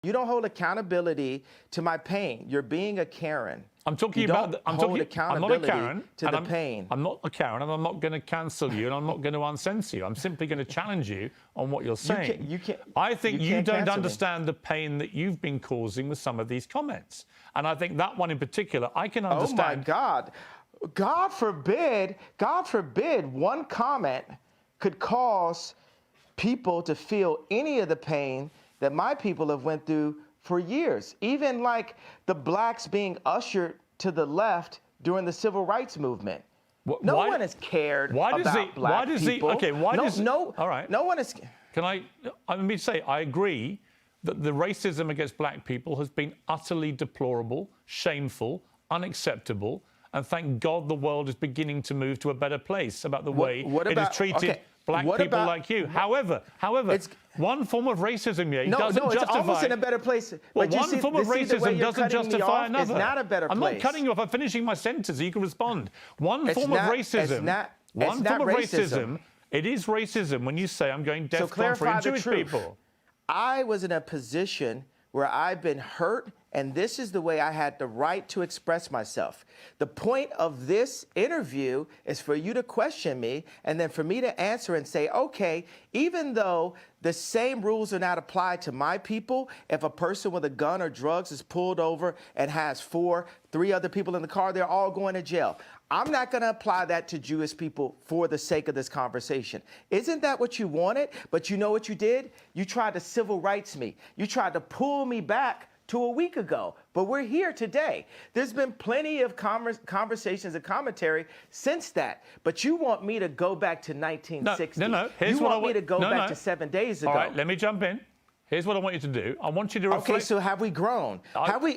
You don't hold accountability to my pain. You're being a Karen. I'm talking about. I'm not a Karen to the pain. I'm not a Karen, and I'm not going to cancel you, and I'm not going to uncensor you. I'm simply going to challenge you on what you're saying. I think you don't understand the pain that you've been causing with some of these comments, and I think that one in particular, I can understand. Oh my God, God forbid, one comment could cause people to feel any of the pain that my people have went through for years. Even like the blacks being ushered to the left during the civil rights movement. No one has cared about black people. Okay, why does no, all right. No one is. Let me say, I agree that the racism against black people has been utterly deplorable, shameful, unacceptable, and thank God the world is beginning to move to a better place about the way it has treated black people like you. However, one form of racism doesn't justify. It's almost in a better place. Well, one form of racism doesn't justify another. It's not a better place. I'm not cutting you off. I'm finishing my sentence so you can respond. One form of racism. It is racism when you say I'm going DEFCON for Jewish people. I was in a position where I've been hurt, and this is the way I had the right to express myself. The point of this interview is for you to question me, and then for me to answer and say, okay, even though the same rules are not applied to my people, if a person with a gun or drugs is pulled over and has three other people in the car, they're all going to jail. I'm not going to apply that to Jewish people for the sake of this conversation. Isn't that what you wanted? But you know what you did? You tried to civil rights me. You tried to pull me back to a week ago, but we're here today. There's been plenty of conversations and commentary since that, but you want me to go back to 1960. No. You want me to go back to 7 days ago. All right, let me jump in. Here's what I want you to do. I want you to reflect. Okay, so have we grown? Have we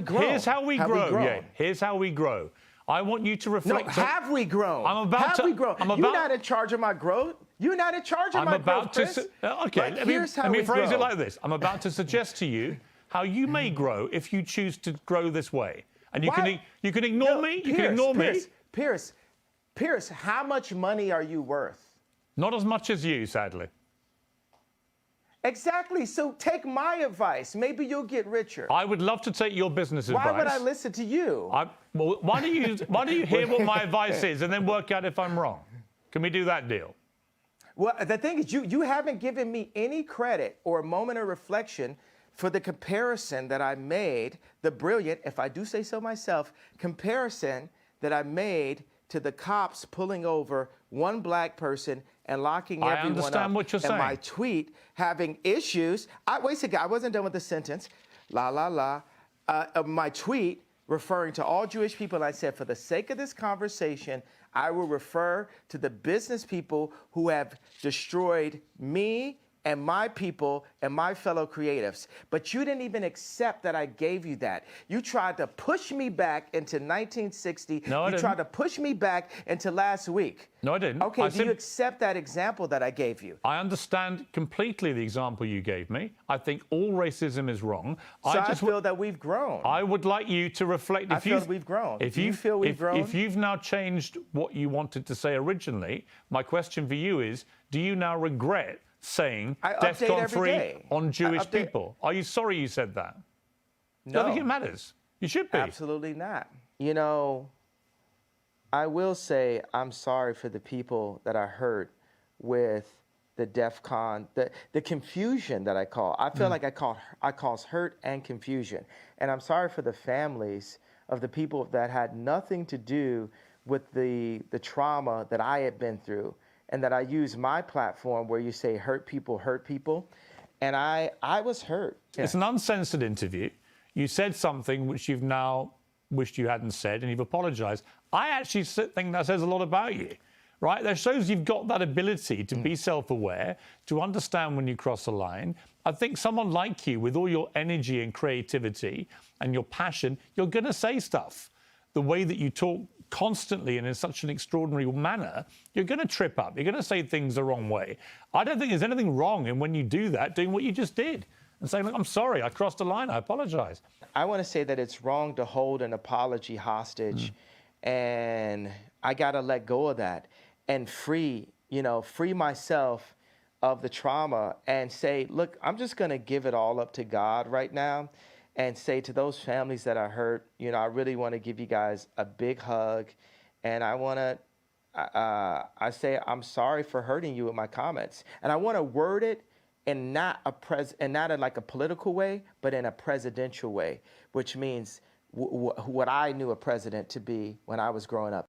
grown? Here's how we grow. Yeah, here's how we grow. I want you to reflect. No, have we grown? Have we grown? You're not in charge of my growth. You're not in charge of my growth, Chris. Okay, let me phrase it like this. I'm about to suggest to you how you may grow if you choose to grow this way. And you can ignore me. You can ignore me. Piers, how much money are you worth? Not as much as you, sadly. Exactly. So take my advice. Maybe you'll get richer. I would love to take your business advice. Why would I listen to you? Why do you hear what my advice is and then work out if I'm wrong? Can we do that deal? Well, the thing is, you haven't given me any credit or a moment of reflection for the comparison that I made, the brilliant, if I do say so myself, comparison that I made to the cops pulling over one black person and locking everyone up. I understand what you're saying. And my tweet having issues. Wait a second, I wasn't done with the sentence. My tweet referring to all Jewish people, I said, for the sake of this conversation, I will refer to the business people who have destroyed me and my people and my fellow creatives. But you didn't even accept that I gave you that. You tried to push me back into 1960. No, I didn't. You tried to push me back into last week. No, I didn't. Okay, do you accept that example that I gave you? I understand completely the example you gave me. I think all racism is wrong. So I feel that we've grown. I would like you to reflect. I feel that we've grown. Do you feel we've grown? If you've now changed what you wanted to say originally, my question for you is, do you now regret saying DEFCON 3 on Jewish people? Are you sorry you said that? No. I think it matters. You should be. Absolutely not. You know, I will say I'm sorry for the people that I hurt with the DEFCON, the confusion that I call. I feel like I cause hurt and confusion. And I'm sorry for the families of the people that had nothing to do with the trauma that I had been through, and that I use my platform where you say hurt people, and I was hurt. Yeah. It's an uncensored interview. You said something which you've now wished you hadn't said, and you've apologized. I actually think that says a lot about you, right? That shows you've got that ability to be self-aware, to understand when you cross a line. I think someone like you, with all your energy and creativity and your passion, you're going to say stuff. The way that you talk constantly and in such an extraordinary manner, you're going to trip up. You're going to say things the wrong way. I don't think there's anything wrong in when you do that, doing what you just did and saying, look, I'm sorry, I crossed a line, I apologize. I want to say that it's wrong to hold an apology hostage, and I got to let go of that and free myself of the trauma and say, look, I'm just going to give it all up to God right now and say to those families that are hurt, you know, I really want to give you guys a big hug. And I want to, I say, I'm sorry for hurting you with my comments. And I want to word it in not in like a political way, but in a presidential way, which means what I knew a president to be when I was growing up.